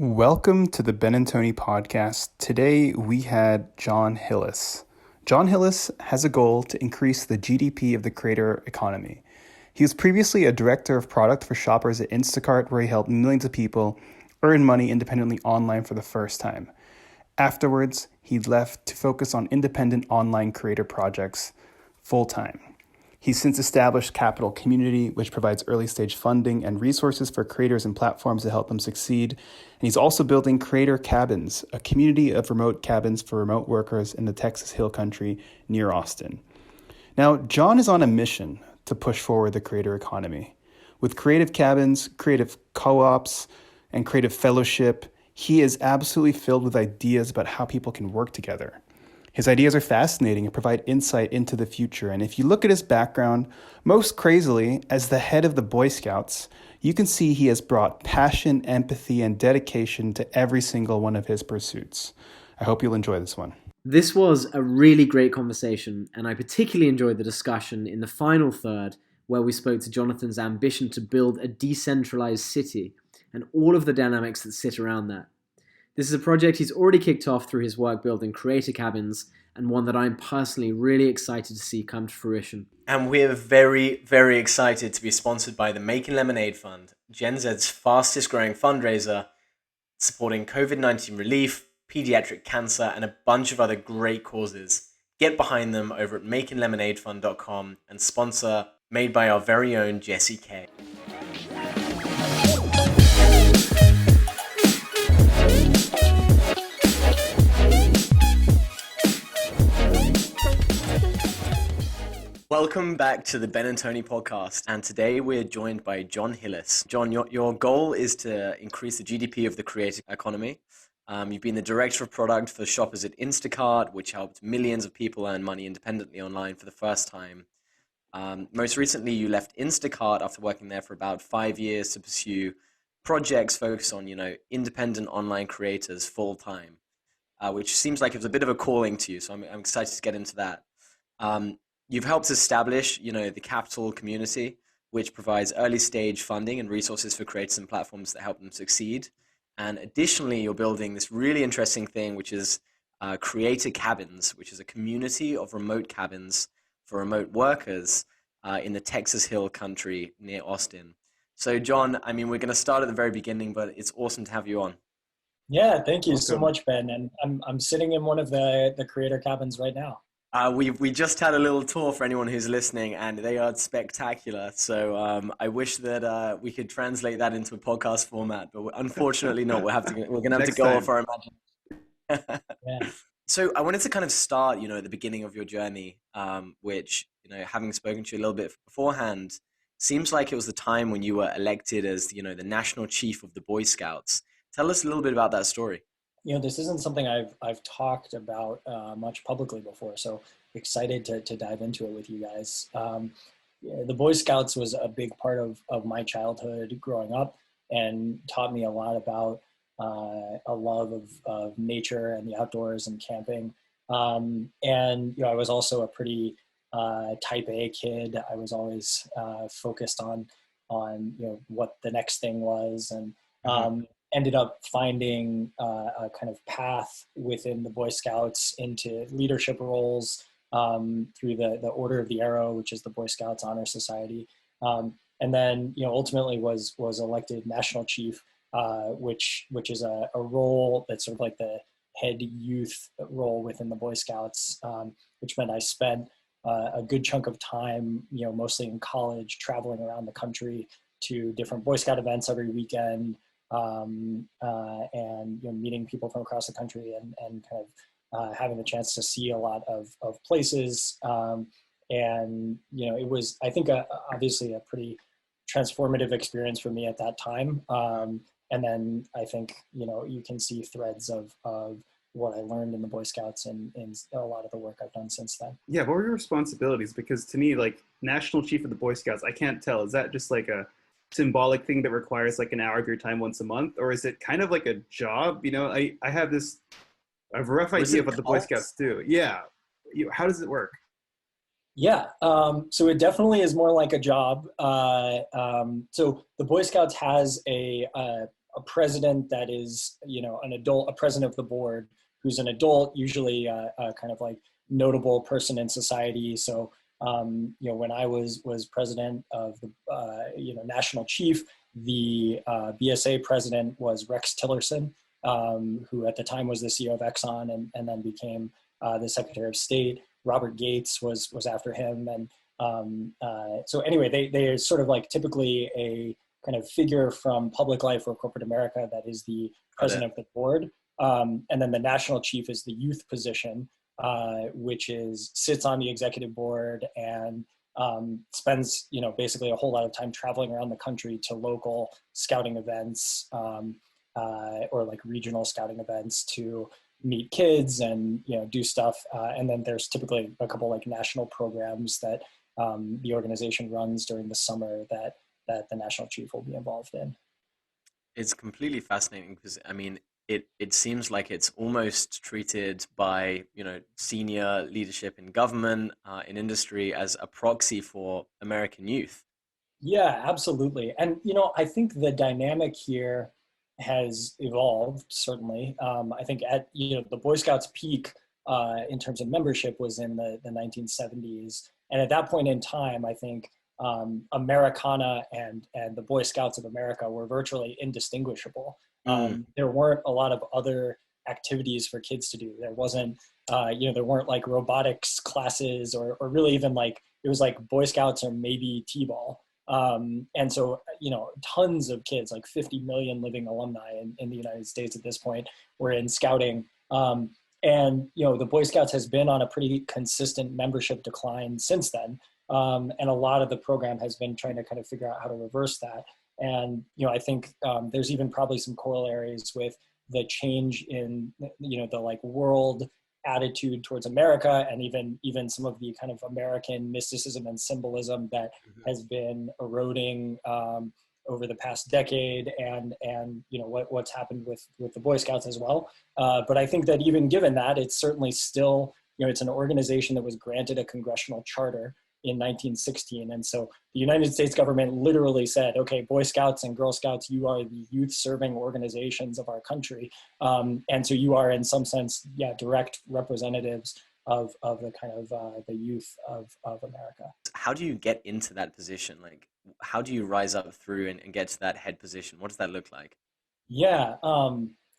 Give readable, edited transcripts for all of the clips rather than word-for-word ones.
Welcome to the Ben and Tony podcast. Today we had Jon Hillis. Jon Hillis has a goal to increase the GDP of the creator economy. He was previously a director of product for shoppers at Instacart, where he helped millions of people earn money independently online for the first time. Afterwards, he left to focus on independent online creator projects full-time. He's since established Capital.community, which provides early-stage funding and resources for creators and platforms to help them succeed. And he's also building Creator Cabins, a community of remote cabins for remote workers in the Texas Hill Country near Austin. Now, Jon is on a mission to push forward the creator economy. With creative cabins, creative co-ops, and creative fellowship, he is absolutely filled with ideas about how people can work together. His ideas are fascinating and provide insight into the future. And if you look at his background, most crazily, as the head of the Boy Scouts, you can see he has brought passion, empathy, and dedication to every single one of his pursuits. I hope you'll enjoy this one. This was a really great conversation, and I particularly enjoyed the discussion in the final third, where we spoke to Jonathan's ambition to build a decentralized city and all of the dynamics that sit around that. This is a project he's already kicked off through his work building creator cabins, and one that I'm personally really excited to see come to fruition. And we're very, very excited to be sponsored by the Making Lemonade Fund, Gen Z's fastest growing fundraiser, supporting COVID-19 relief, pediatric cancer, and a bunch of other great causes. Get behind them over at makinglemonadefund.com and sponsor Made by our very own Jesse K. Welcome back to the Ben and Tony podcast, and today we're joined by Jon Hillis. Jon, your goal is to increase the GDP of the creator economy. You've been the director of product for shoppers at Instacart, which helped millions of people earn money independently online for the first time. Most recently, you left Instacart after working there for about 5 years to pursue projects focused on, independent online creators full time, which seems like it was a bit of a calling to you. So I'm excited to get into that. You've helped establish, the capital.community, which provides early stage funding and resources for creators and platforms that help them succeed. And additionally, you're building this really interesting thing, which is Creator Cabins, which is a community of remote cabins for remote workers in the Texas Hill Country near Austin. So, Jon, we're going to start at the very beginning, but it's awesome to have you on. Yeah, thank you so much, Ben. And I'm sitting in one of the creator cabins right now. We just had a little tour for anyone who's listening, and they are spectacular. So I wish that we could translate that into a podcast format, but unfortunately not. We're going to have to go off our imagination. Yeah. So I wanted to kind of start, at the beginning of your journey, which, having spoken to you a little bit beforehand, seems like it was the time when you were elected as, the national chief of the Boy Scouts. Tell us a little bit about that story. This isn't something I've talked about much publicly before, so excited to dive into it with you guys. The Boy Scouts was a big part of my childhood growing up, and taught me a lot about a love of nature and the outdoors and camping. And I was also a pretty type A kid. I was always focused on what the next thing was, and ended up finding a kind of path within the Boy Scouts into leadership roles through the Order of the Arrow, which is the Boy Scouts Honor Society. And then, ultimately was elected national chief, which is a role that's sort of like the head youth role within the Boy Scouts, which meant I spent a good chunk of time, mostly in college, traveling around the country to different Boy Scout events every weekend, and meeting people from across the country and kind of having the chance to see a lot of places. And it was, I think, obviously a pretty transformative experience for me at that time. And then I think, you can see threads of what I learned in the Boy Scouts and in a lot of the work I've done since then. Yeah, what were your responsibilities? Because to me, like, national chief of the Boy Scouts, I can't tell. Is that just like a symbolic thing that requires like an hour of your time once a month, or is it kind of like a job? I have a rough idea of what the Boy Scouts do. Yeah. How does it work? Yeah, so it definitely is more like a job. So the Boy Scouts has a a president that is, an adult, a president of the board who's an adult, usually a kind of like notable person in society. So, when I was president of the, national chief, the BSA president was Rex Tillerson, who at the time was the CEO of Exxon and then became the Secretary of State. Robert Gates was after him. And so anyway, they are sort of like typically a kind of figure from public life or corporate America that is the president of the board. And then the national chief is the youth position, which sits on the executive board and spends, basically a whole lot of time traveling around the country to local scouting events or like regional scouting events to meet kids and, do stuff. And then there's typically a couple like national programs that the organization runs during the summer that the national chief will be involved in. It's completely fascinating because, I mean, it seems like it's almost treated by, senior leadership in government, in industry as a proxy for American youth. Yeah, absolutely. And, I think the dynamic here has evolved, certainly. I think at, the Boy Scouts peak in terms of membership was in the 1970s. And at that point in time, I think Americana and the Boy Scouts of America were virtually indistinguishable. There weren't a lot of other activities for kids to do. There wasn't, there weren't like robotics classes or really even like, it was like Boy Scouts or maybe T-ball. And so, tons of kids, like 50 million living alumni in the United States at this point, were in scouting. And, the Boy Scouts has been on a pretty consistent membership decline since then. And a lot of the program has been trying to kind of figure out how to reverse that. And, I think there's even probably some corollaries with the change in, the like world attitude towards America and even some of the kind of American mysticism and symbolism that has been eroding over the past decade and what's happened with the Boy Scouts as well. But I think that even given that, it's certainly still, it's an organization that was granted a congressional charter in 1916. And so the United States government literally said, okay, Boy Scouts and Girl Scouts, you are the youth serving organizations of our country. And so you are in some sense, direct representatives of the kind of the youth of America. How do you get into that position? Like, how do you rise up through and get to that head position? What does that look like? Yeah.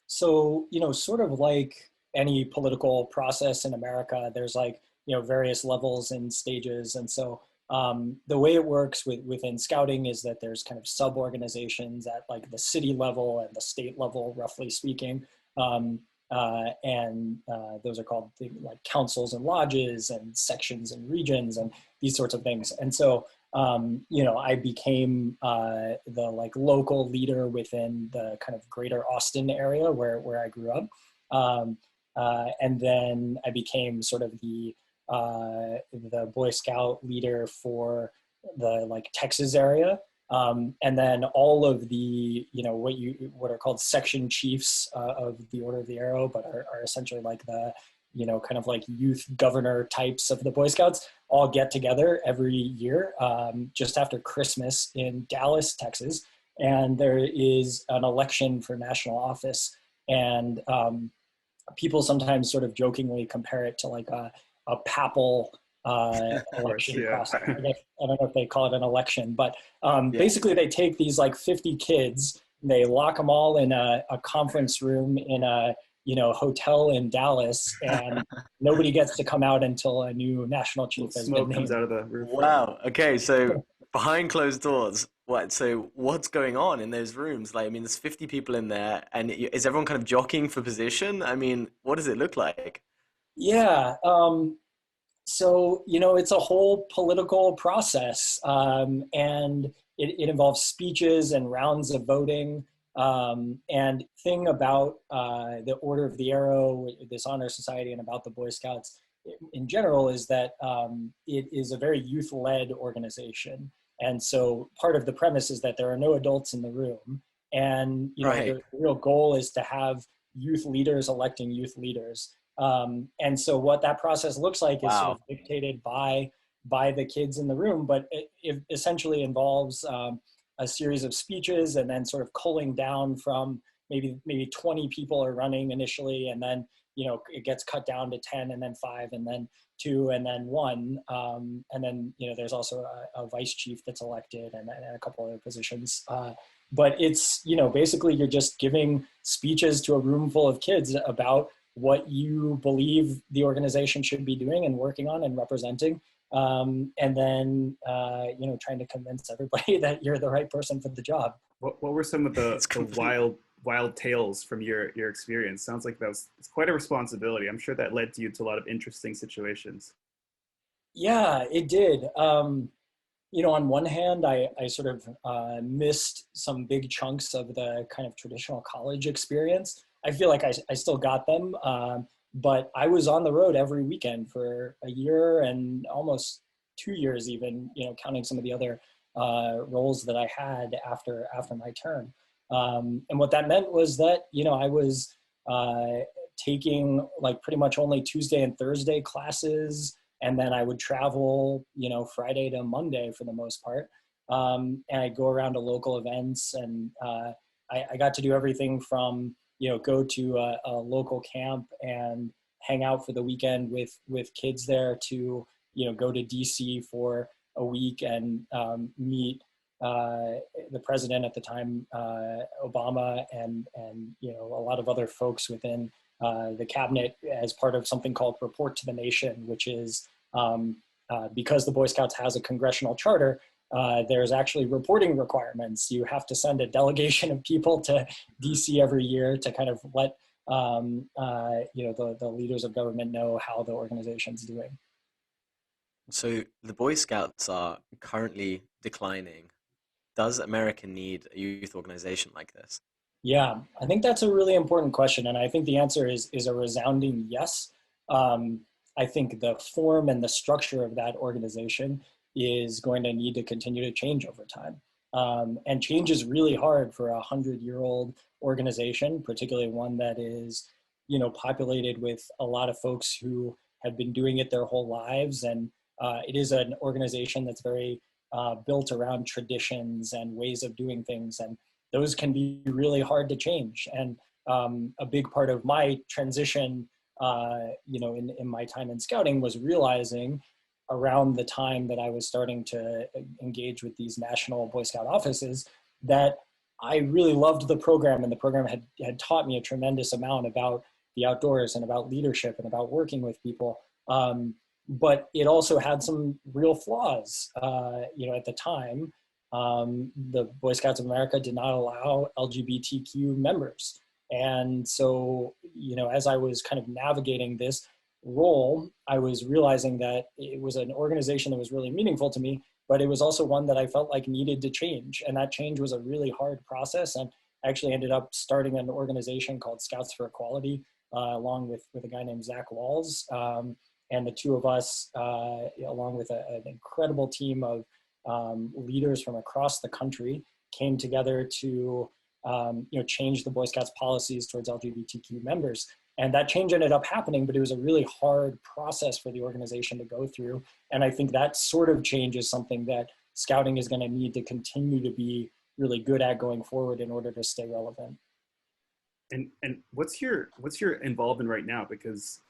So, sort of like any political process in America, there's like, various levels and stages. And so the way it works within scouting is that there's kind of sub-organizations at like the city level and the state level, roughly speaking. And those are called like councils and lodges and sections and regions and these sorts of things. And so, I became the like local leader within the kind of greater Austin area where I grew up. And then I became sort of the Boy Scout leader for the like Texas area. And then all of the, what are called section chiefs of the Order of the Arrow, but are essentially like the, kind of like youth governor types of the Boy Scouts all get together every year just after Christmas in Dallas, Texas. And there is an election for national office. And people sometimes sort of jokingly compare it to like a papal election process. I don't know if they call it an election, but basically they take these like 50 kids, they lock them all in a conference room in a hotel in Dallas, and nobody gets to come out until a new national chief has been named. Smoke comes out of the roof. Wow. Okay, so behind closed doors, so what's going on in those rooms? Like, I mean, there's 50 people in there, and is everyone kind of jockeying for position? I mean, what does it look like? Yeah. So, it's a whole political process, and it involves speeches and rounds of voting. And thing about the Order of the Arrow, this honor society, and about the Boy Scouts in general is that it is a very youth-led organization. And so part of the premise is that there are no adults in the room. And, the real goal is to have youth leaders electing youth leaders. And so what that process looks like is sort of dictated by the kids in the room, but it essentially involves a series of speeches, and then sort of culling down from maybe 20 people are running initially, and then it gets cut down to 10, and then 5, and then 2, and then 1, and then there's also a vice chief that's elected, and a couple other positions. But it's basically you're just giving speeches to a room full of kids about what you believe the organization should be doing and working on and representing, and then trying to convince everybody that you're the right person for the job. What were some of the wild tales from your experience? Sounds like it's quite a responsibility. I'm sure that led you to a lot of interesting situations. Yeah, it did. On one hand, I sort of missed some big chunks of the kind of traditional college experience. I feel like I still got them, but I was on the road every weekend for a year and almost 2 years even, counting some of the other roles that I had after my term. And what that meant was that, I was taking like pretty much only Tuesday and Thursday classes, and then I would travel, Friday to Monday for the most part. And I'd go around to local events, and I got to do everything from, go to a local camp and hang out for the weekend with kids there to, go to DC for a week and meet the president at the time, Obama, and a lot of other folks within the cabinet as part of something called Report to the Nation, which is because the Boy Scouts has a congressional charter, there's actually reporting requirements. You have to send a delegation of people to DC every year to kind of let the leaders of government know how the organization's doing. So the Boy Scouts are currently declining. Does America need a youth organization like this? Yeah, I think that's a really important question, and I think the answer is a resounding yes. I think the form and the structure of that organization is going to need to continue to change over time. And change is really hard for 100-year-old organization, particularly one that is, populated with a lot of folks who have been doing it their whole lives. And it is an organization that's very built around traditions and ways of doing things. And those can be really hard to change. And a big part of my transition, in my time in scouting was realizing around the time that I was starting to engage with these national Boy Scout offices that I really loved the program, and the program had taught me a tremendous amount about the outdoors and about leadership and about working with people. But it also had some real flaws. At the time, the Boy Scouts of America did not allow LGBTQ members. And so, as I was kind of navigating this role, I was realizing that it was an organization that was really meaningful to me, but it was also one that I felt like needed to change. And that change was a really hard process. And I actually ended up starting an organization called Scouts for Equality, along with a guy named Zach Walls. And the two of us, along with an incredible team of leaders from across the country, came together to change the Boy Scouts policies towards LGBTQ members. And that change ended up happening, but it was a really hard process for the organization to go through. And I think that sort of change is something that scouting is going to need to continue to be really good at going forward in order to stay relevant. And what's your involvement right now? Because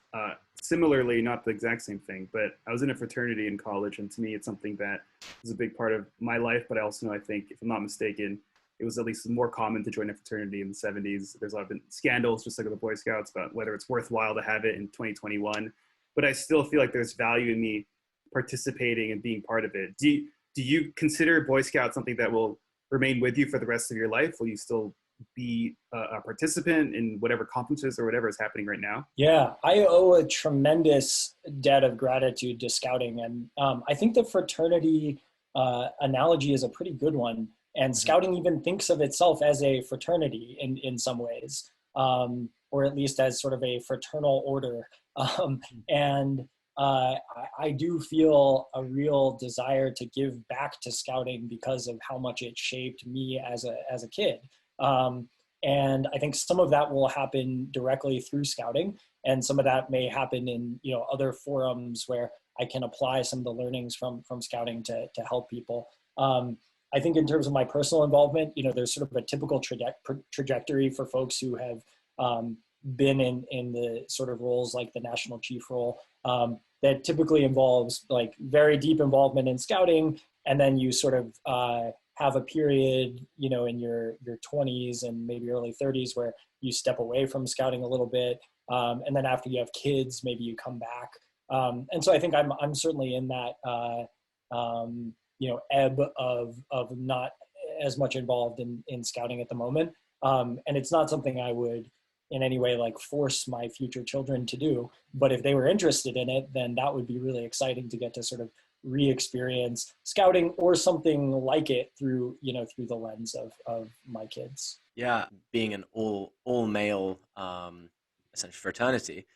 similarly, not the exact same thing, but I was in a fraternity in college, and to me, it's something that is a big part of my life. But I also know, I think, if I'm not mistaken, it was at least more common to join a fraternity in the 70s. There's a lot of scandals, just like with the Boy Scouts, about whether it's worthwhile to have it in 2021. But I still feel like there's value in me participating and being part of it. Do you consider Boy Scouts something that will remain with you for the rest of your life? Will you still be a participant in whatever conferences or whatever is happening right now? Yeah, I owe a tremendous debt of gratitude to scouting. And I think the fraternity analogy is a pretty good one. And scouting even thinks of itself as a fraternity in some ways, or at least as sort of a fraternal order. And I do feel a real desire to give back to scouting because of how much it shaped me as a kid. And I think some of that will happen directly through scouting, and some of that may happen in other forums where I can apply some of the learnings from scouting to help people. I think in terms of my personal involvement, there's sort of a typical trajectory for folks who have been in the sort of roles like the national chief role, that typically involves like very deep involvement in scouting, and then you sort of have a period, in your 20s and maybe early 30s where you step away from scouting a little bit, and then after you have kids, maybe you come back. And so I think I'm certainly in that ebb of not as much involved in scouting at the moment, and it's not something I would in any way like force my future children to do. But if they were interested in it, then that would be really exciting to get to sort of re-experience scouting or something like it through the lens of my kids. Yeah, being an all male essentially fraternity,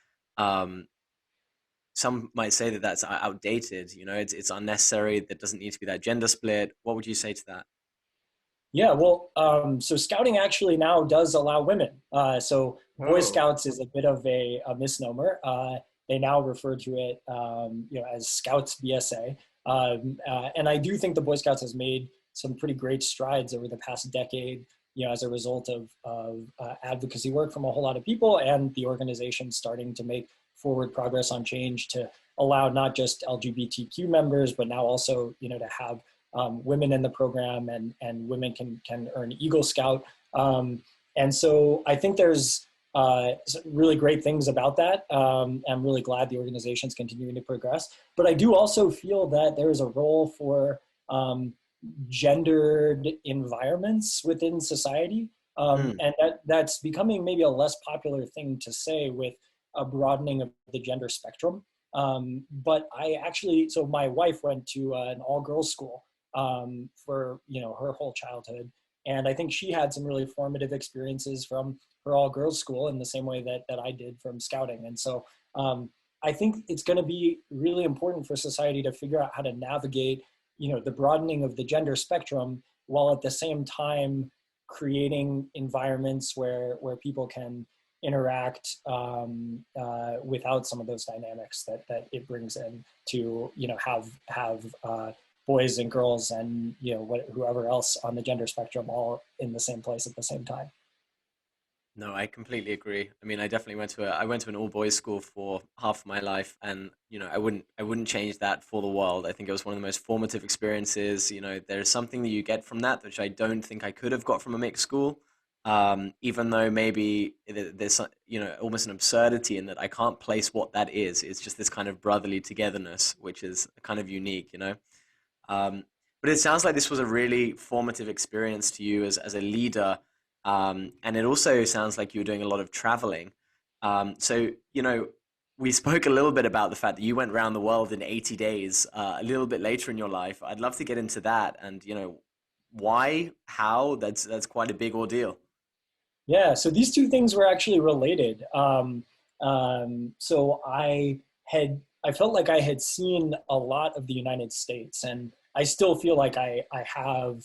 some might say that that's outdated. It's unnecessary. There doesn't need to be that gender split. What would you say to that? Yeah, well, so scouting actually now does allow women. So Boy Scouts is a bit of a misnomer. They now refer to it, as Scouts BSA. And I do think the Boy Scouts has made some pretty great strides over the past decade, as a result of advocacy work from a whole lot of people, and the organization starting to make forward progress on change to allow not just LGBTQ members, but now also, to have women in the program, and women can earn Eagle Scout. And so I think there's really great things about that. I'm really glad the organization is continuing to progress. But I do also feel that there is a role for gendered environments within society. And that's becoming maybe a less popular thing to say with a broadening of the gender spectrum. But so my wife went to an all-girls school for her whole childhood, and I think she had some really formative experiences from her all-girls school in the same way that I did from scouting. And so I think it's going to be really important for society to figure out how to navigate the broadening of the gender spectrum, while at the same time creating environments where people can interact without some of those dynamics that it brings in to have boys and girls and whoever else on the gender spectrum all in the same place at the same time. No, I completely agree. I mean, I definitely went to an all boys school for half of my life, and I wouldn't change that for the world. I think it was one of the most formative experiences. There's something that you get from that which I don't think I could have got from a mixed school. Even though maybe there's almost an absurdity in that I can't place what that is. It's just this kind of brotherly togetherness, which is kind of unique, But it sounds like this was a really formative experience to you as a leader. And it also sounds like you were doing a lot of traveling. So, we spoke a little bit about the fact that you went around the world in 80 days, a little bit later in your life. I'd love to get into that and, why, how, that's quite a big ordeal. Yeah, so these two things were actually related. So I felt like I had seen a lot of the United States, and I still feel like I have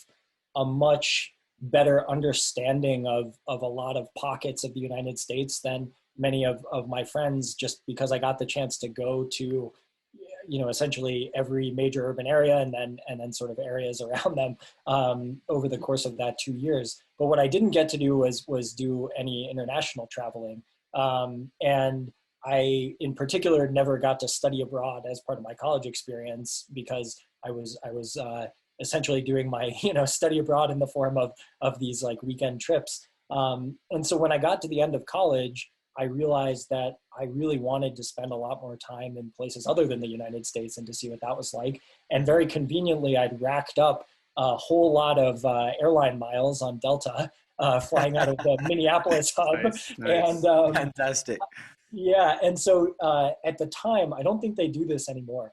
a much better understanding of a lot of pockets of the United States than many of my friends, just because I got the chance to go to, essentially every major urban area and then sort of areas around them over the course of that 2 years. But what I didn't get to do was do any international traveling. And I, in particular, never got to study abroad as part of my college experience, because I was essentially doing my study abroad in the form of these like weekend trips. And so when I got to the end of college, I realized that I really wanted to spend a lot more time in places other than the United States and to see what that was like. And very conveniently, I'd racked up a whole lot of airline miles on Delta, flying out of the Minneapolis hub. Nice. And Fantastic. yeah, and so at the time, I don't think they do this anymore,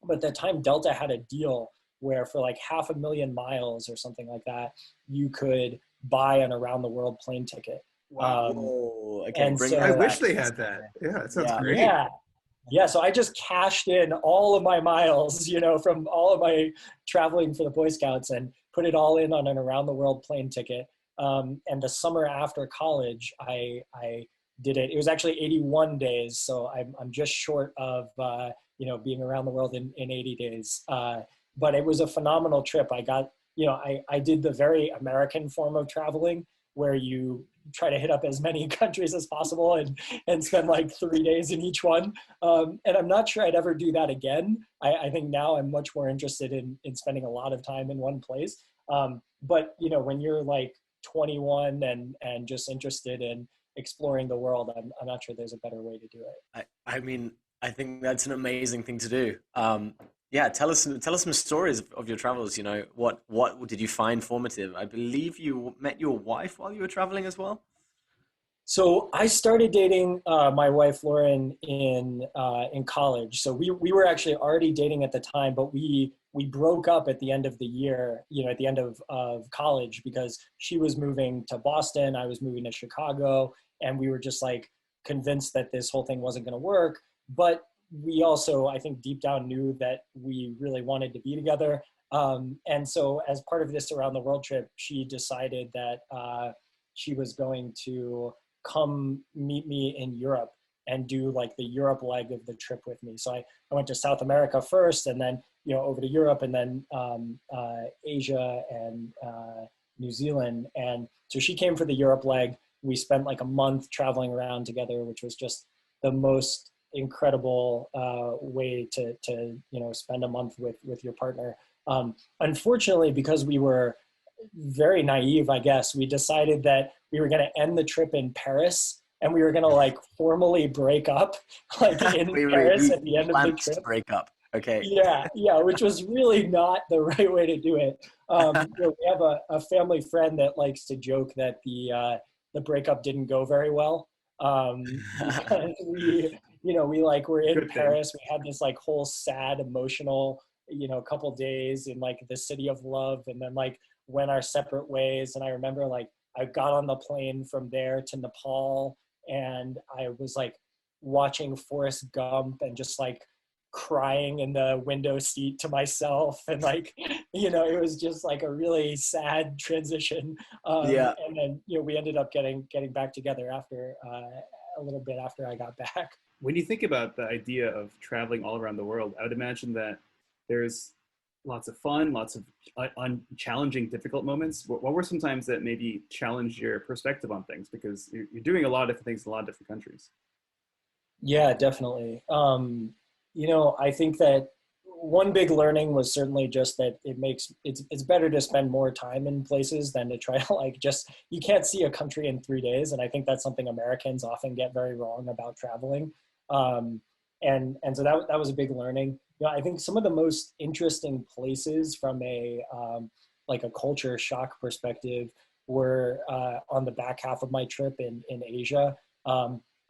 but at the time Delta had a deal where for like 500,000 miles or something like that, you could buy an around the world plane ticket. Wow. Okay, and bring so- it I back. wish they had that. Yeah, that sounds Yeah. great. Yeah. So I just cashed in all of my miles, from all of my traveling for the Boy Scouts, and put it all in on an around the world plane ticket. And the summer after college, I did it. It was actually 81 days. So I'm just short of, being around the world in 80 days. But it was a phenomenal trip. I got, I did the very American form of traveling where you try to hit up as many countries as possible and spend like 3 days in each one. And I'm not sure I'd ever do that again. I think now I'm much more interested in spending a lot of time in one place. But when you're like 21 and just interested in exploring the world, I'm not sure there's a better way to do it. I mean, I think that's an amazing thing to do. Yeah, tell us some stories of your travels. What did you find formative? I believe you met your wife while you were traveling as well. So I started dating my wife Lauren in college. So we were actually already dating at the time, but we broke up at the end of the year. At the end of college, because she was moving to Boston, I was moving to Chicago, and we were just like convinced that this whole thing wasn't going to work. But we also, I think, deep down knew that we really wanted to be together. And so as part of this around the world trip, she decided that she was going to come meet me in Europe and do like the Europe leg of the trip with me. So I went to South America first, and then over to Europe, and then Asia and New Zealand. And so she came for the Europe leg. We spent like a month traveling around together, which was just the most incredible way to spend a month with your partner. Unfortunately, because we were very naive, I guess, we decided that we were going to end the trip in Paris, and we were going to like formally break up like in Paris at the end of the trip. To break up. Okay. Yeah, which was really not the right way to do it. We have a family friend that likes to joke that the breakup didn't go very well. Because we like were in Paris. We had this like whole sad, emotional, couple days in like the city of love, and then like went our separate ways. And I remember like I got on the plane from there to Nepal, and I was like watching Forrest Gump and just like crying in the window seat to myself, and like it was just like a really sad transition. And then we ended up getting back together after a little bit after I got back. When you think about the idea of traveling all around the world, I would imagine that there's lots of fun, lots of challenging, difficult moments. What were some times that maybe challenged your perspective on things? Because you're doing a lot of different things in a lot of different countries. Yeah, definitely. I think that one big learning was certainly just that it's better to spend more time in places than to try to like you can't see a country in 3 days. And I think that's something Americans often get very wrong about traveling. And so that was a big learning. I think some of the most interesting places from a culture shock perspective were on the back half of my trip in Asia.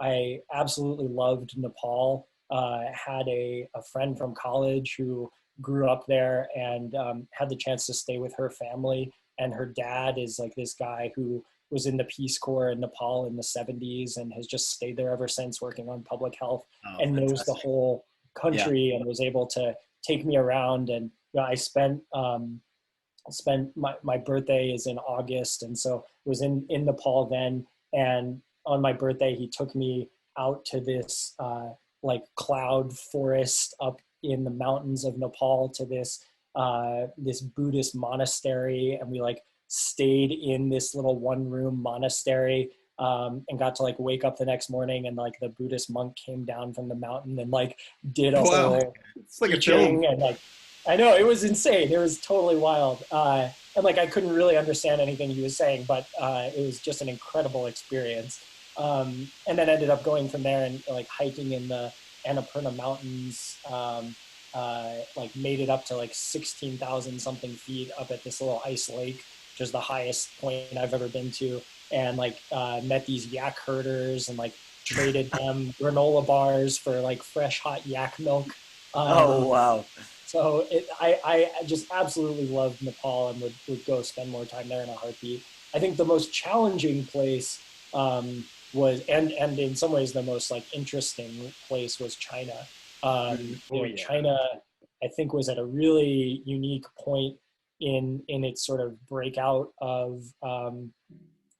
I absolutely loved Nepal. Had a friend from college who grew up there and had the chance to stay with her family. And her dad is like this guy who was in the Peace Corps in Nepal in the 70s and has just stayed there ever since, working on public health, and fantastic. Knows the whole country, and was able to take me around. And I spent my birthday is in August, and so was in Nepal then. And on my birthday, he took me out to this like cloud forest up in the mountains of Nepal to this Buddhist monastery, and we like stayed in this little one-room monastery, and got to like wake up the next morning, and like the Buddhist monk came down from the mountain and like did a whole it's like teaching, and like I know it was insane. It was totally wild, and like I couldn't really understand anything he was saying, but it was just an incredible experience. And then ended up going from there and like hiking in the Annapurna Mountains, like made it up to like 16,000 something feet up at this little ice lake, which is the highest point I've ever been to, and like met these yak herders and like traded them granola bars for like fresh hot yak milk. Oh wow. So I just absolutely loved Nepal and would go spend more time there in a heartbeat. I think the most challenging place was, and in some ways the most like interesting place was China. China, I think, was at a really unique point in its sort of breakout of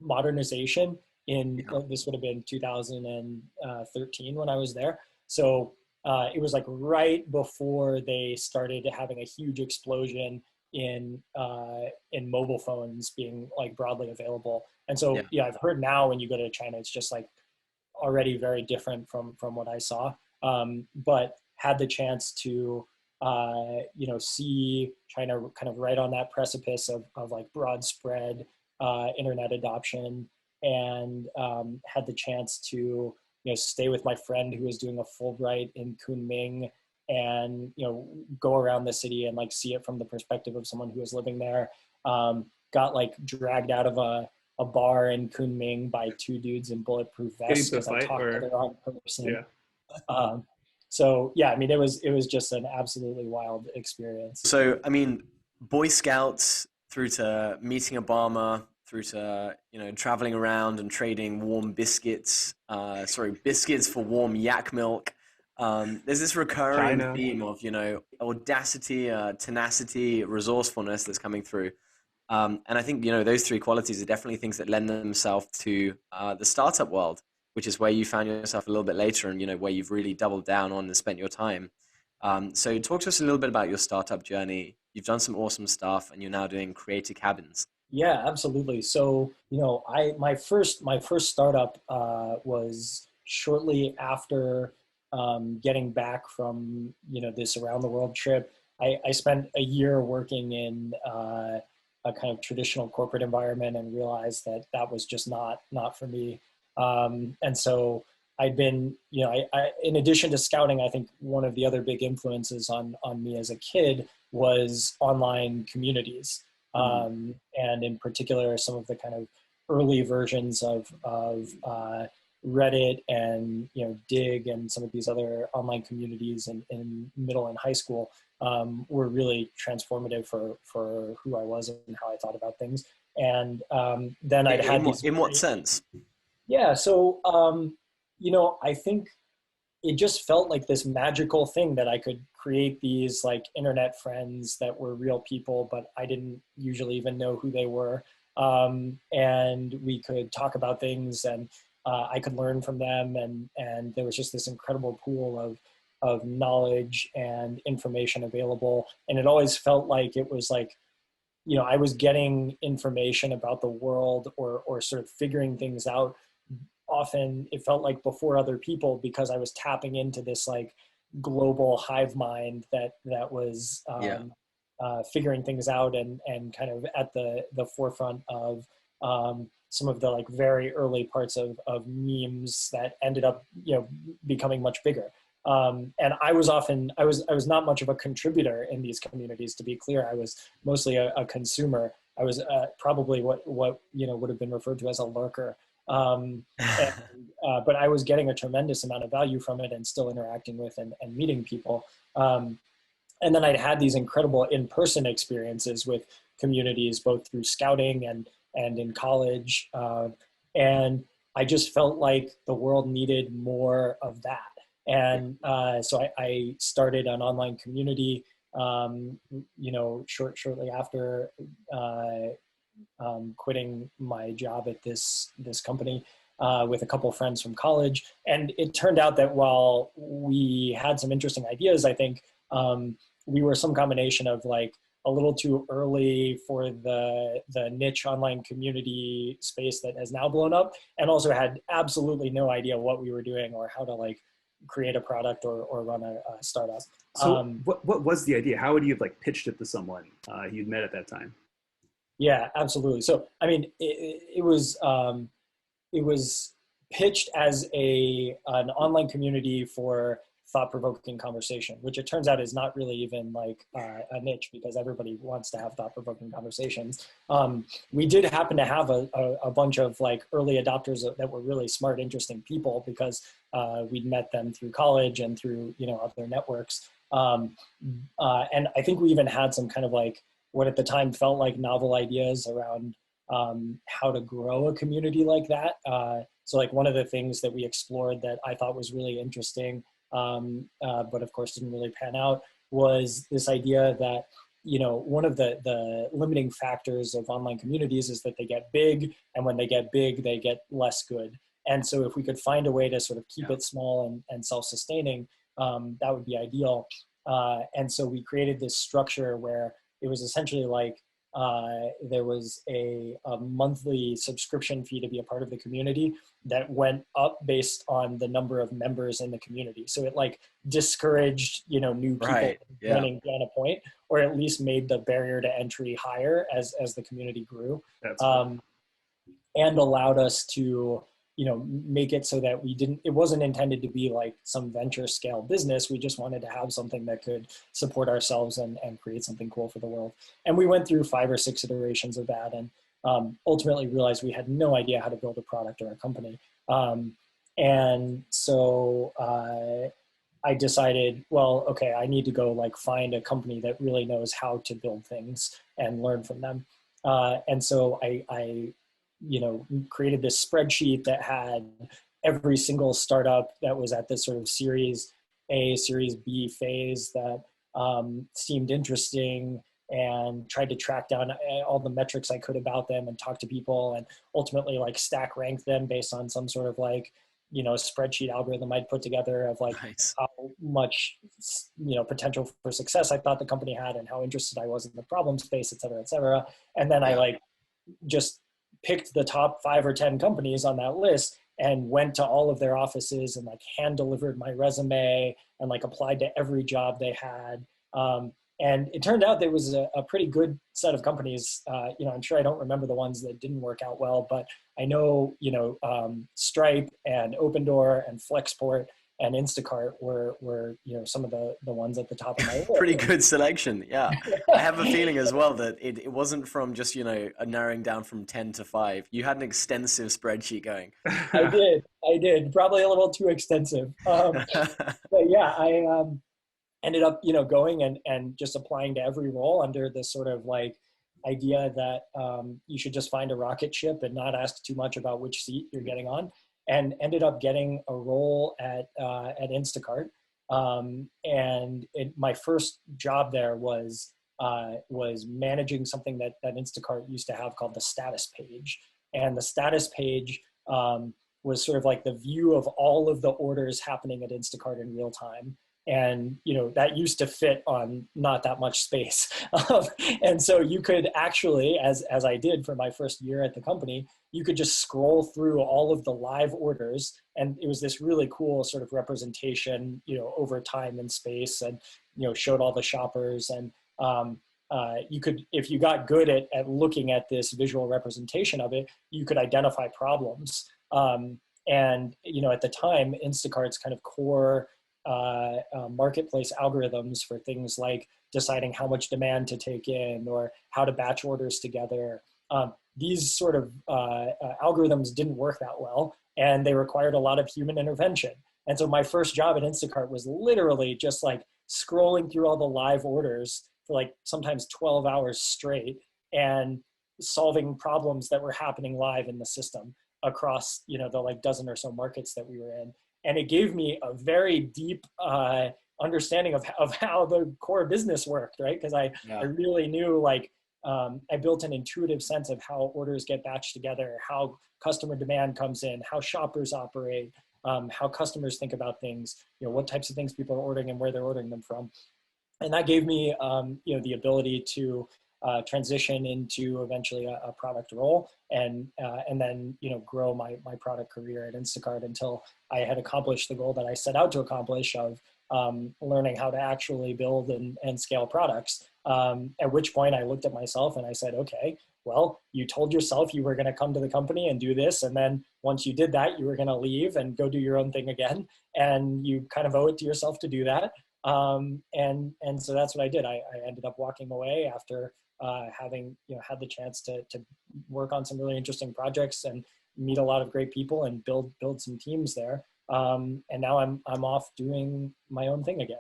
modernization. This would have been 2013 when I was there. So it was like right before they started having a huge explosion in mobile phones being like broadly available. And so, Yeah. yeah, I've heard now when you go to China, it's just like already very different from what I saw. But had the chance to, see China kind of right on that precipice of like broad spread internet adoption, and had the chance to, stay with my friend who was doing a Fulbright in Kunming, and, go around the city and like see it from the perspective of someone who was living there. Got like dragged out of a bar in Kunming by two dudes in bulletproof vests because I talked to the wrong person. Yeah. So yeah, I mean, it was just an absolutely wild experience. So, I mean, Boy Scouts through to meeting Obama, through to, traveling around and trading warm biscuits, biscuits for warm yak milk. There's this recurring China. theme of, audacity, tenacity, resourcefulness that's coming through. And I think, those three qualities are definitely things that lend themselves to the startup world, which is where you found yourself a little bit later, and, where you've really doubled down on and spent your time. So talk to us a little bit about your startup journey. You've done some awesome stuff, and you're now doing creative cabins. Yeah, absolutely. So, my first startup was shortly after getting back from, this around the world trip. I spent a year working in a kind of traditional corporate environment and realized that was just not for me. And so I'd been, in addition to scouting, I think one of the other big influences on me as a kid was online communities. And in particular, some of the kind of early versions of Reddit and, Dig and some of these other online communities in middle and high school were really transformative for who I was and how I thought about things. And then I'd had these. In what sense? Yeah, so I think it just felt like this magical thing that I could create these like internet friends that were real people, but I didn't usually even know who they were. And we could talk about things, and I could learn from them. And there was just this incredible pool of knowledge and information available. And it always felt like it was like, I was getting information about the world or sort of figuring things out. Often it felt like before other people, because I was tapping into this like global hive mind that was figuring things out and kind of at the forefront of some of the like very early parts of memes that ended up becoming much bigger. And I was not much of a contributor in these communities, to be clear. I was mostly a consumer. I was probably what would have been referred to as a lurker. But I was getting a tremendous amount of value from it and still interacting with and meeting people. And then I'd had these incredible in-person experiences with communities, both through scouting and in college. And I just felt like the world needed more of that. And so I started an online community, shortly after quitting my job at this company with a couple of friends from college. And it turned out that while we had some interesting ideas, I think we were some combination of like a little too early for the niche online community space that has now blown up, and also had absolutely no idea what we were doing or how to like create a product or run a startup. So what was the idea? How would you have like pitched it to someone you'd met at that time? Yeah, absolutely. So, I mean, it was pitched as an online community for thought-provoking conversation, which it turns out is not really even like a niche, because everybody wants to have thought-provoking conversations. We did happen to have a bunch of like early adopters that were really smart, interesting people, because we'd met them through college and through other networks. And I think we even had some kind of like what at the time felt like novel ideas around how to grow a community like that. So like one of the things that we explored that I thought was really interesting, but of course didn't really pan out, was this idea that one of the limiting factors of online communities is that they get big, and when they get big, they get less good. And so if we could find a way to sort of keep it small and self-sustaining, that would be ideal. And so we created this structure where it was essentially like there was a monthly subscription fee to be a part of the community that went up based on the number of members in the community. So it like discouraged, new people Right. Yeah. joining beyond a point, or at least made the barrier to entry higher as the community grew. That's cool. And allowed us to, make it so that it wasn't intended to be like some venture scale business. We just wanted to have something that could support ourselves and create something cool for the world. And we went through 5 or 6 iterations of that, and ultimately realized we had no idea how to build a product or a company. And so I decided, well, okay, I need to go like find a company that really knows how to build things and learn from them. And so I created this spreadsheet that had every single startup that was at this sort of Series A, Series B phase that seemed interesting, and tried to track down all the metrics I could about them and talk to people, and ultimately like stack rank them based on some sort of like, spreadsheet algorithm I'd put together of like Nice. how much, potential for success I thought the company had and how interested I was in the problem space, et cetera, et cetera. And then I like just picked the top 5 or 10 companies on that list and went to all of their offices and like hand delivered my resume and like applied to every job they had. And it turned out there was a pretty good set of companies. I'm sure I don't remember the ones that didn't work out well, but I know, Stripe and Opendoor and Flexport and Instacart were some of the ones at the top of my list. Pretty good selection. Yeah. I have a feeling as well that it wasn't from just, a narrowing down from 10 to 5. You had an extensive spreadsheet going. I did. Probably a little too extensive. But yeah, I ended up, going and just applying to every role under this sort of like idea that you should just find a rocket ship and not ask too much about which seat you're getting on. And ended up getting a role at Instacart. And my first job there was managing something that Instacart used to have called the status page. And the status page was sort of like the view of all of the orders happening at Instacart in real time. And, that used to fit on not that much space. And so you could actually, as I did for my first year at the company, you could just scroll through all of the live orders. And it was this really cool sort of representation, over time and space, and, showed all the shoppers. And you could, if you got good at looking at this visual representation of it, you could identify problems. And, at the time, Instacart's kind of core marketplace algorithms for things like deciding how much demand to take in or how to batch orders together. These sort of algorithms didn't work that well, and they required a lot of human intervention. And so my first job at Instacart was literally just like scrolling through all the live orders for like sometimes 12 hours straight and solving problems that were happening live in the system across, the like dozen or so markets that we were in. And it gave me a very deep understanding of how the core business worked, right? Because I really knew, like, I built an intuitive sense of how orders get batched together, how customer demand comes in, how shoppers operate, how customers think about things, what types of things people are ordering and where they're ordering them from. And that gave me, the ability to transition into eventually a product role, and then grow my product career at Instacart until I had accomplished the goal that I set out to accomplish of learning how to actually build and scale products. At which point I looked at myself and I said, okay, well, you told yourself you were going to come to the company and do this, and then once you did that, you were going to leave and go do your own thing again, and you kind of owe it to yourself to do that. And so that's what I did. I ended up walking away after having had the chance to work on some really interesting projects and meet a lot of great people and build some teams there. And now I'm off doing my own thing again.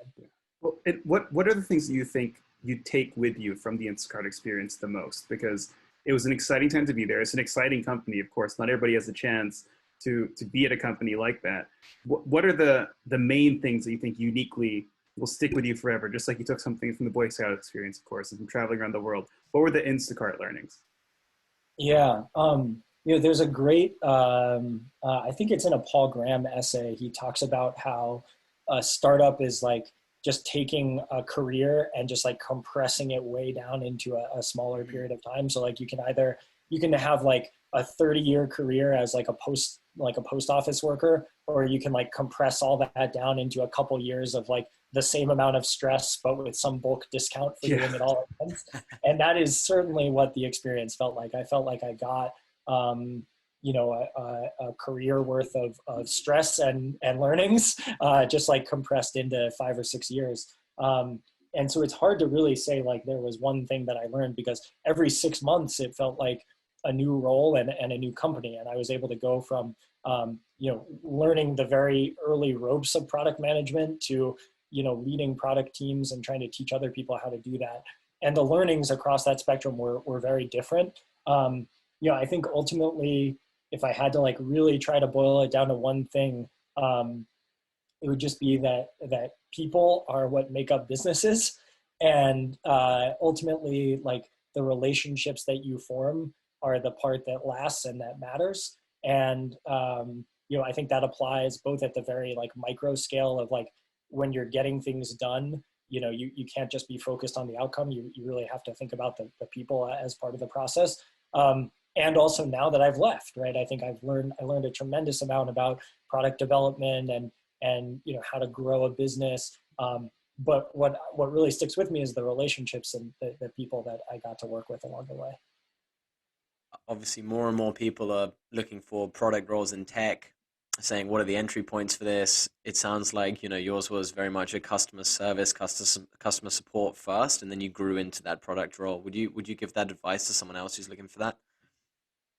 Well, what are the things that you think you take with you from the Instacart experience the most? Because it was an exciting time to be there. It's an exciting company, of course. Not everybody has a chance to be at a company like that. What are the main things that you think uniquely will stick with you forever? Just like you took something from the Boy Scout experience, of course, and from traveling around the world. What were the Instacart learnings? Yeah, there's a great, I think it's in a Paul Graham essay. He talks about how a startup is like just taking a career and just like compressing it way down into a smaller period of time. So like you can have like a 30-year career as like a post office worker, or you can like compress all that down into a couple years of like the same amount of stress, but with some bulk discount for doing it all at once. And that is certainly what the experience felt like. I felt like I got, a career worth of stress and learnings, just like compressed into 5 or 6 years. And so it's hard to really say like there was one thing that I learned, because every 6 months it felt like a new role and a new company. And I was able to go from, learning the very early ropes of product management to, leading product teams and trying to teach other people how to do that. And the learnings across that spectrum were very different. I think ultimately, if I had to like really try to boil it down to one thing, it would just be that people are what make up businesses. And ultimately, like the relationships that you form are the part that lasts and that matters. And, I think that applies both at the very like micro scale of like when you're getting things done, you can't just be focused on the outcome. You really have to think about the people as part of the process. And also now that I've left, right, I think I learned a tremendous amount about product development and how to grow a business. But what really sticks with me is the relationships and the people that I got to work with along the way. Obviously, more and more people are looking for product roles in tech, saying, what are the entry points for this? It sounds like, yours was very much a customer service, customer support first, and then you grew into that product role. Would you give that advice to someone else who's looking for that?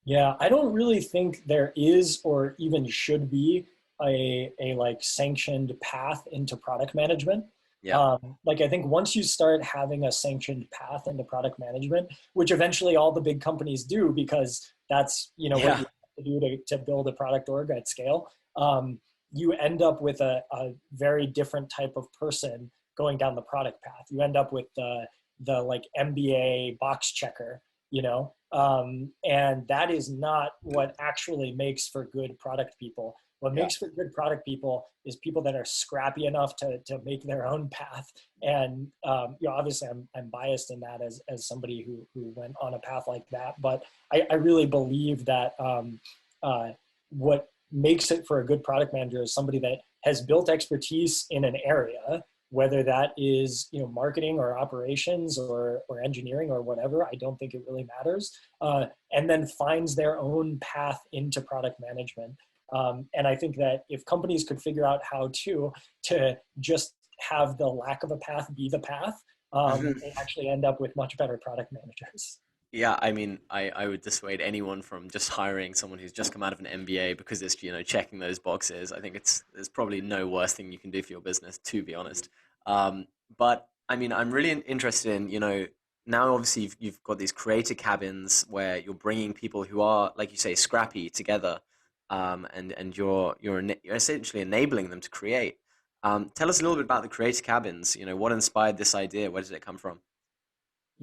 Yeah, I don't really think there is or even should be a like sanctioned path into product management. Yeah. I think once you start having a sanctioned path into product management, which eventually all the big companies do, because that's what you have to do to build a product org at scale, you end up with a very different type of person going down the product path. You end up with the like MBA box checker, and that is not what actually makes for good product people. What makes for good product people is people that are scrappy enough to make their own path. And obviously I'm biased in that as somebody who went on a path like that. But I really believe that what makes it for a good product manager is somebody that has built expertise in an area, whether that is marketing or operations or engineering or whatever. I don't think it really matters. And then finds their own path into product management. And I think that if companies could figure out how to just have the lack of a path be the path, they actually end up with much better product managers. Yeah, I mean, I would dissuade anyone from just hiring someone who's just come out of an MBA because it's, checking those boxes. I think there's probably no worse thing you can do for your business, to be honest. But I mean, I'm really interested in, now obviously you've got these creator cabins where you're bringing people who are, like you say, scrappy together, and you're essentially enabling them to create. Tell us a little bit about the creator cabins. What inspired this idea? Where did it come from?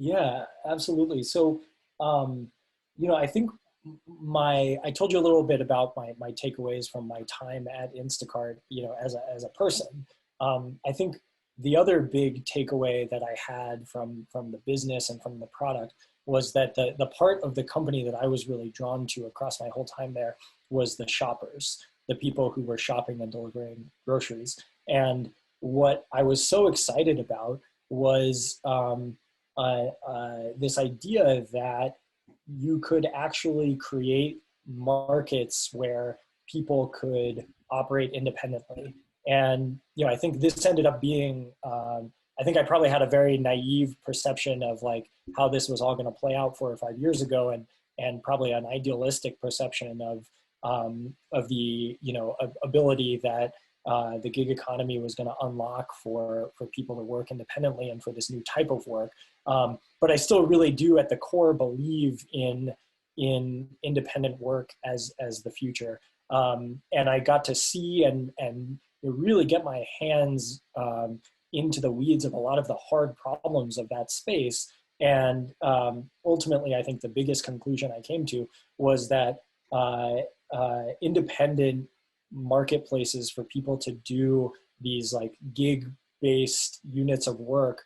Yeah, absolutely. So, I think I told you a little bit about my takeaways from my time at Instacart, as a person. I think the other big takeaway that I had from the business and from the product was that the part of the company that I was really drawn to across my whole time there was the shoppers, the people who were shopping and delivering groceries. And what I was so excited about was this idea that you could actually create markets where people could operate independently. And, I think this ended up being, I think I probably had a very naive perception of like how this was all going to play out 4 or 5 years ago, and probably an idealistic perception of the, ability that the gig economy was going to unlock for people to work independently and for this new type of work. But I still really do at the core believe in independent work as the future. And I got to see and really get my hands into the weeds of a lot of the hard problems of that space. And ultimately, I think the biggest conclusion I came to was that independent marketplaces for people to do these like gig based units of work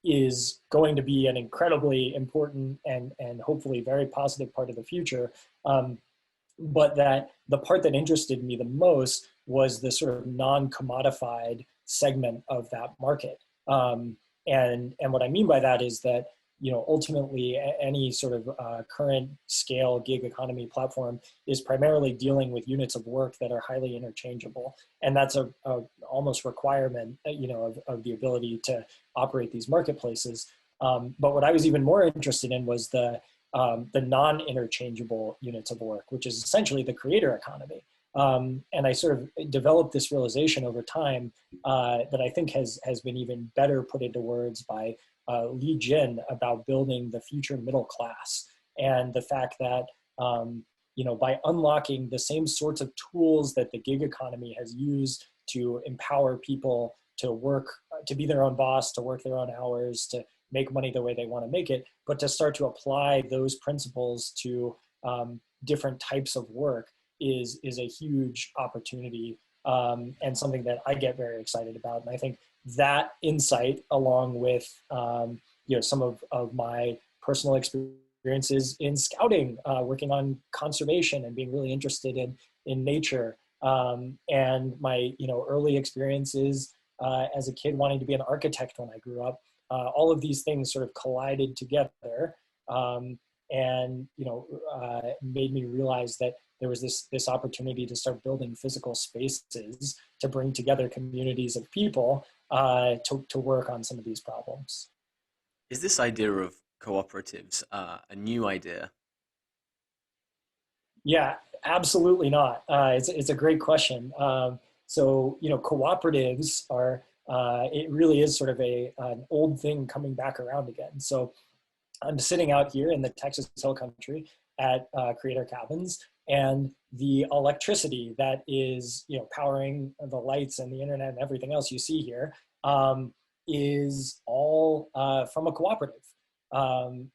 is going to be an incredibly important and hopefully very positive part of the future. But that the part that interested me the most was the sort of non-commodified segment of that market. And what I mean by that is that, ultimately any sort of current scale gig economy platform is primarily dealing with units of work that are highly interchangeable. And that's a almost requirement, of the ability to operate these marketplaces. But what I was even more interested in was the non-interchangeable units of work, which is essentially the creator economy. And I sort of developed this realization over time that I think has been even better put into words by Li Jin about building the future middle class, and the fact that by unlocking the same sorts of tools that the gig economy has used to empower people to work, to be their own boss, to work their own hours, to make money the way they want to make it, but to start to apply those principles to different types of work is a huge opportunity, and something that I get very excited about. And I think that insight, along with some of my personal experiences in scouting, working on conservation and being really interested in nature, and my early experiences as a kid wanting to be an architect when I grew up, all of these things sort of collided together, and made me realize that there was this opportunity to start building physical spaces to bring together communities of people to work on some of these problems. Is this idea of cooperatives a new idea? Yeah, absolutely not. It's a great question. So cooperatives are, it really is sort of an old thing coming back around again. So I'm sitting out here in the Texas Hill Country at Creator Cabins, and the electricity that is powering the lights and the internet and everything else you see here is all from a cooperative.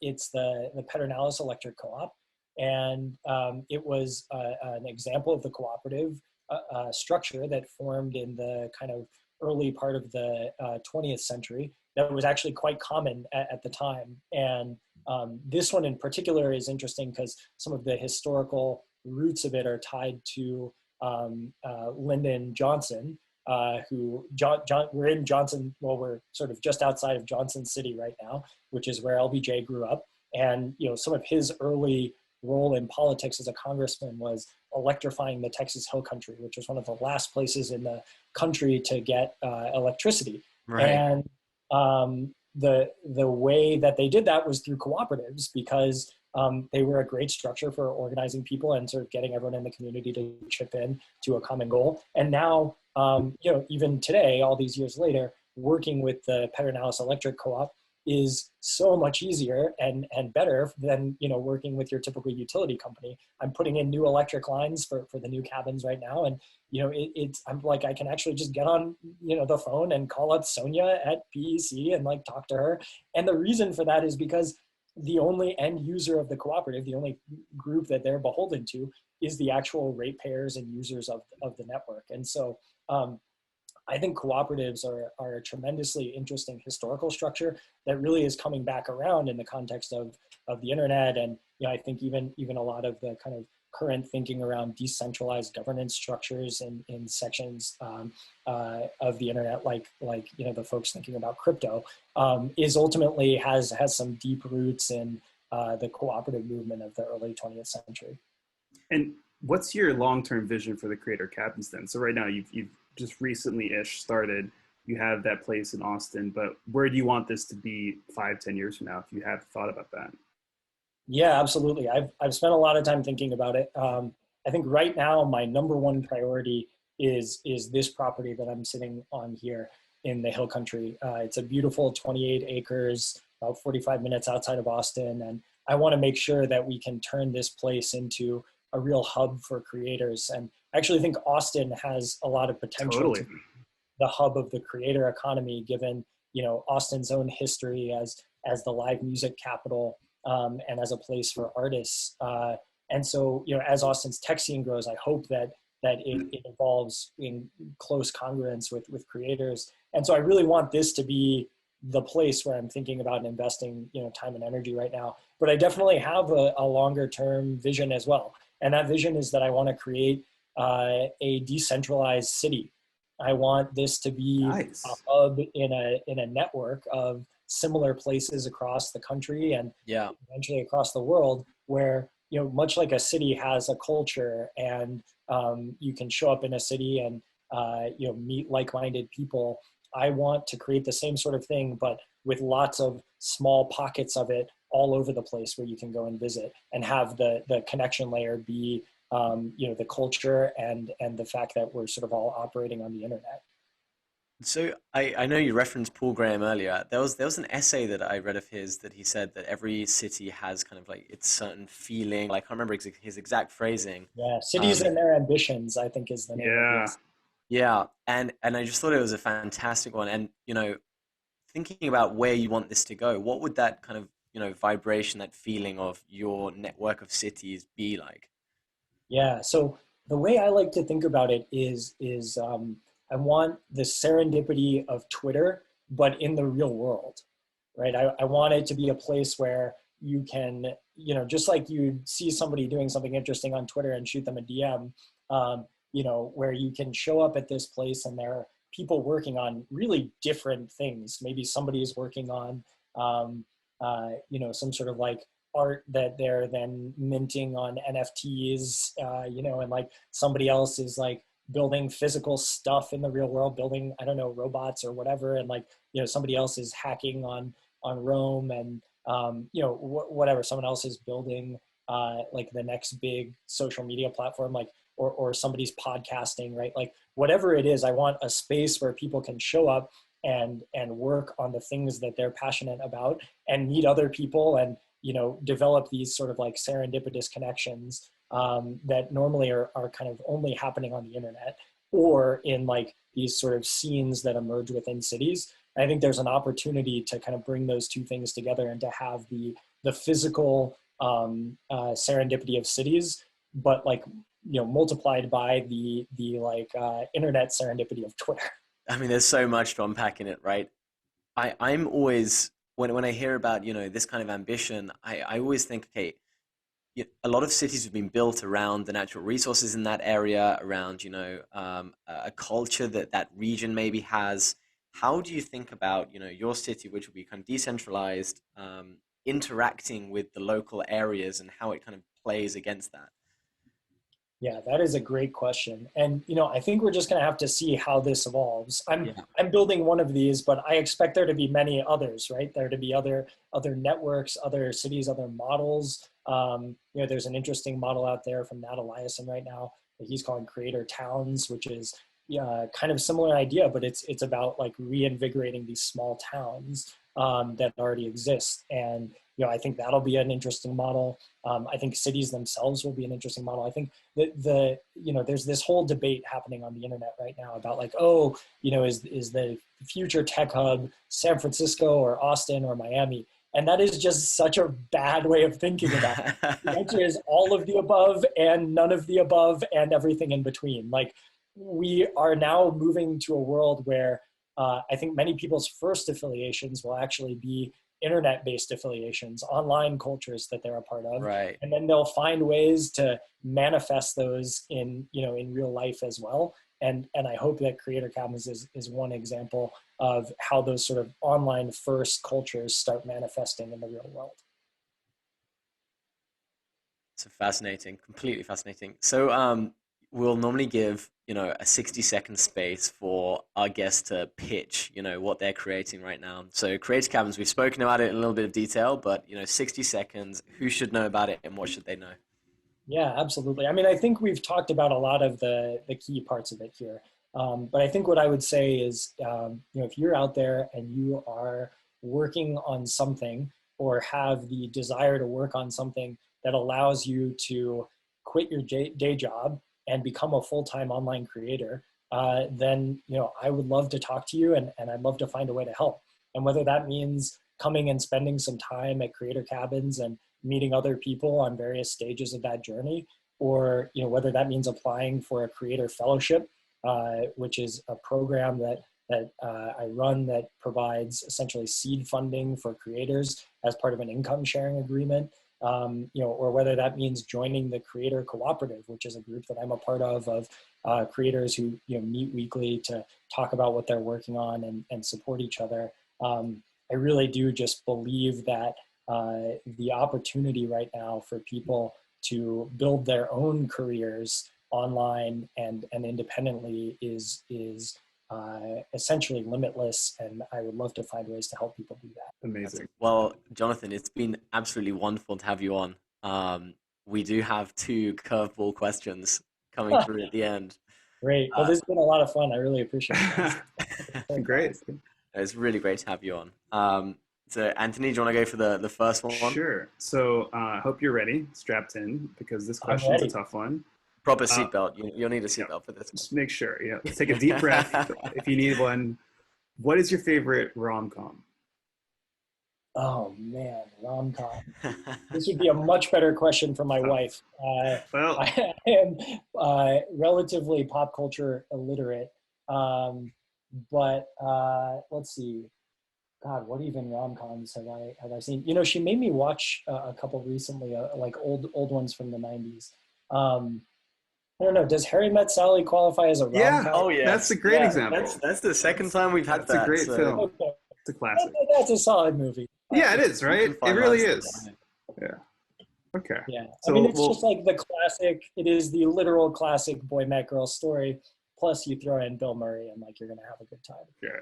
It's the Pedernales Electric Co-op, and it was an example of the cooperative structure that formed in the kind of early part of the 20th century that was actually quite common at the time. And this one in particular is interesting because some of the historical roots of it are tied to Lyndon Johnson, who we're in Johnson, well, we're sort of just outside of Johnson City right now, which is where LBJ grew up. And some of his early role in politics as a congressman was electrifying the Texas Hill Country, which was one of the last places in the country to get electricity. Right. And the way that they did that was through cooperatives, because they were a great structure for organizing people and sort of getting everyone in the community to chip in to a common goal. And now, even today, all these years later, working with the Pedernales Electric Co-op is so much easier and better than working with your typical utility company. I'm putting in new electric lines for the new cabins right now, and I'm like, I can actually just get on the phone and call up Sonia at PEC and like talk to her. And the reason for that is because the only end user of the cooperative, the only group that they're beholden to, is the actual ratepayers and users of the network. And so I think cooperatives are a tremendously interesting historical structure that really is coming back around in the context of the internet. And I think even a lot of the kind of current thinking around decentralized governance structures in sections of the internet, like the folks thinking about crypto, is ultimately has some deep roots in the cooperative movement of the early 20th century. And what's your long-term vision for the Creator Cabins then? So right now you've just recently-ish started, you have that place in Austin, but where do you want this to be 5-10 years from now, if you have thought about that? Yeah, absolutely. I've spent a lot of time thinking about it. I think right now my number one priority is this property that I'm sitting on here in the Hill Country. It's a beautiful 28 acres, about 45 minutes outside of Austin, and I want to make sure that we can turn this place into a real hub for creators. And I actually think Austin has a lot of potential to be the hub of the creator economy, given Austin's own history as the live music capital, and as a place for artists. And so as Austin's tech scene grows, I hope that that it evolves in close congruence with creators. And so I really want this to be the place where I'm thinking about investing, time and energy right now. But I definitely have a longer term vision as well. And that vision is that I want to create a decentralized city. I want this to be Nice. a hub in a network of similar places across the country and eventually across the world, where much like a city has a culture, and you can show up in a city and meet like-minded people. I want to create the same sort of thing, but with lots of small pockets of it all over the place where you can go and visit, and have the connection layer be the culture and the fact that we're sort of all operating on the internet. So I know you referenced Paul Graham earlier. There was an essay that I read of his that he said that every city has kind of like its certain feeling. I can't remember his exact phrasing. Yeah, cities and their ambitions, I think, is the name of this. Yeah, and I just thought it was a fantastic one. And thinking about where you want this to go, what would that kind of vibration, that feeling of your network of cities be like? Yeah, so the way I like to think about it is I want the serendipity of Twitter, but in the real world, right? I want it to be a place where you can, just like you see somebody doing something interesting on Twitter and shoot them a DM, where you can show up at this place and there are people working on really different things. Maybe somebody is working on, some sort of like art that they're then minting on NFTs, and like somebody else is like building physical stuff in the real world, building, I don't know, robots or whatever. And like, somebody else is hacking on Rome, and, whatever, someone else is building like the next big social media platform, like, or somebody's podcasting, right? Like whatever it is, I want a space where people can show up and work on the things that they're passionate about and meet other people and, develop these sort of like serendipitous connections that normally are kind of only happening on the internet or in like these sort of scenes that emerge within cities. I think there's an opportunity to kind of bring those two things together and to have the physical serendipity of cities, but like, multiplied by the like internet serendipity of Twitter. I mean, there's so much to unpack in it, right? I'm always, when I hear about this kind of ambition, I always think, okay, a lot of cities have been built around the natural resources in that area, around a culture that region maybe has. How do you think about your city, which will be kind of decentralized, interacting with the local areas, and how it kind of plays against that? Yeah, that is a great question. And, I think we're just going to have to see how this evolves. I'm building one of these, but I expect there to be many others, right? There to be other networks, other cities, other models. There's an interesting model out there from Nat Eliason right now that he's calling creator towns, which is kind of similar idea, but it's about like reinvigorating these small towns that already exist. And, I think that'll be an interesting model. I think cities themselves will be an interesting model. I think that there's this whole debate happening on the internet right now about like, is the future tech hub San Francisco or Austin or Miami? And that is just such a bad way of thinking about it. The answer is all of the above and none of the above and everything in between. Like, we are now moving to a world where I think many people's first affiliations will actually be internet-based affiliations, online cultures that they're a part of. Right. And then they'll find ways to manifest those in real life as well. And I hope that Creator Commons is one example of how those sort of online first cultures start manifesting in the real world. It's fascinating, completely fascinating. So we'll normally give, a 60-second space for our guests to pitch, what they're creating right now. So Creative Commons, we've spoken about it in a little bit of detail, but, 60 seconds, who should know about it and what should they know? Yeah, absolutely. I mean, I think we've talked about a lot of the key parts of it here. But I think what I would say is, if you're out there and you are working on something or have the desire to work on something that allows you to quit your day job and become a full-time online creator, then, I would love to talk to you and I'd love to find a way to help. And whether that means coming and spending some time at Creator Cabins and meeting other people on various stages of that journey, or whether that means applying for a creator fellowship, which is a program that I run that provides essentially seed funding for creators as part of an income sharing agreement, or whether that means joining the Creator Cooperative, which is a group that I'm a part of creators who meet weekly to talk about what they're working on and support each other. I really do just believe that the opportunity right now for people to build their own careers online and independently is essentially limitless, and I would love to find ways to help people do that. Amazing. Well, Jonathan, it's been absolutely wonderful to have you on. We do have 2 curveball questions coming through at the end. Great. Well, this has been a lot of fun. I really appreciate it. Great. It's really great to have you on. So, Anthony, do you want to go for the first one? Sure. So I hope you're ready, strapped in, because this question is a tough one. Proper seatbelt. You'll need a seatbelt for this one. Just make sure. Let's take a deep breath if you need one. What is your favorite rom-com? Oh, man, rom-com. This would be a much better question for my wife. Well, I am relatively pop culture illiterate, but let's see. God, what even rom-coms have I seen? She made me watch a couple recently, like old ones from the 90s. I don't know. Does Harry Met Sally qualify as a rom-com? Yeah. Oh, yeah. That's a great example. That's the second time we've had that. That's a great film. Okay. It's a classic. That's a solid movie. Yeah, it is, right? It really is. Yeah. Okay. Yeah. So, it's just like the classic. It is the literal classic boy met girl story. Plus, you throw in Bill Murray, and you're gonna have a good time. Yeah.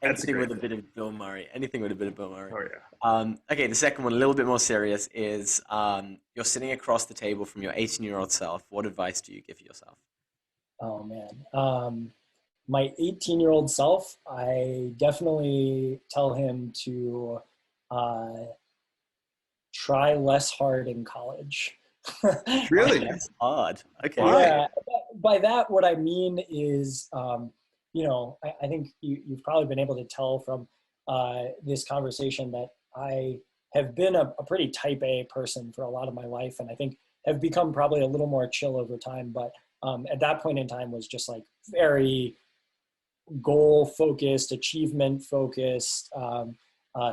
Anything with a bit of Bill Murray. Anything with a bit of Bill Murray. Oh yeah. Okay, the second one, a little bit more serious, is you're sitting across the table from your 18-year-old self. What advice do you give yourself? Oh man, my 18-year-old self, I definitely tell him to try less hard in college. Really? That's hard. Okay. Yeah. By that, what I mean is, I think you've probably been able to tell from this conversation that I have been a pretty type A person for a lot of my life, and I think have become probably a little more chill over time. But at that point in time was just like very goal focused, achievement focused,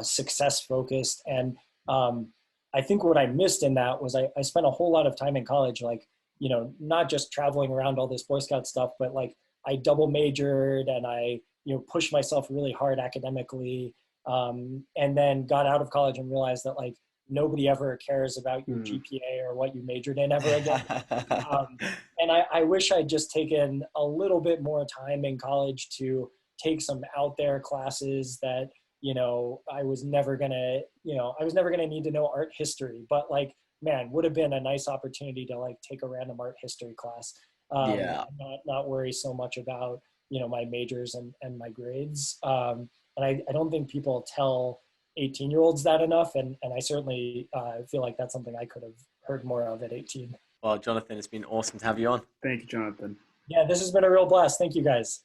success focused. And I think what I missed in that was I spent a whole lot of time in college, like, not just traveling around all this Boy Scout stuff, but like I double majored and I, pushed myself really hard academically. And then got out of college and realized that like nobody ever cares about your GPA or what you majored in ever again. And I wish I'd just taken a little bit more time in college to take some out there classes that, I was never gonna need to know art history, but like, man, would have been a nice opportunity to like take a random art history class. Not worry so much about, my majors and my grades. And I don't think people tell 18-year-olds that enough. And I certainly feel like that's something I could have heard more of at 18. Well, Jonathan, it's been awesome to have you on. Thank you, Jonathan. Yeah, this has been a real blast. Thank you, guys.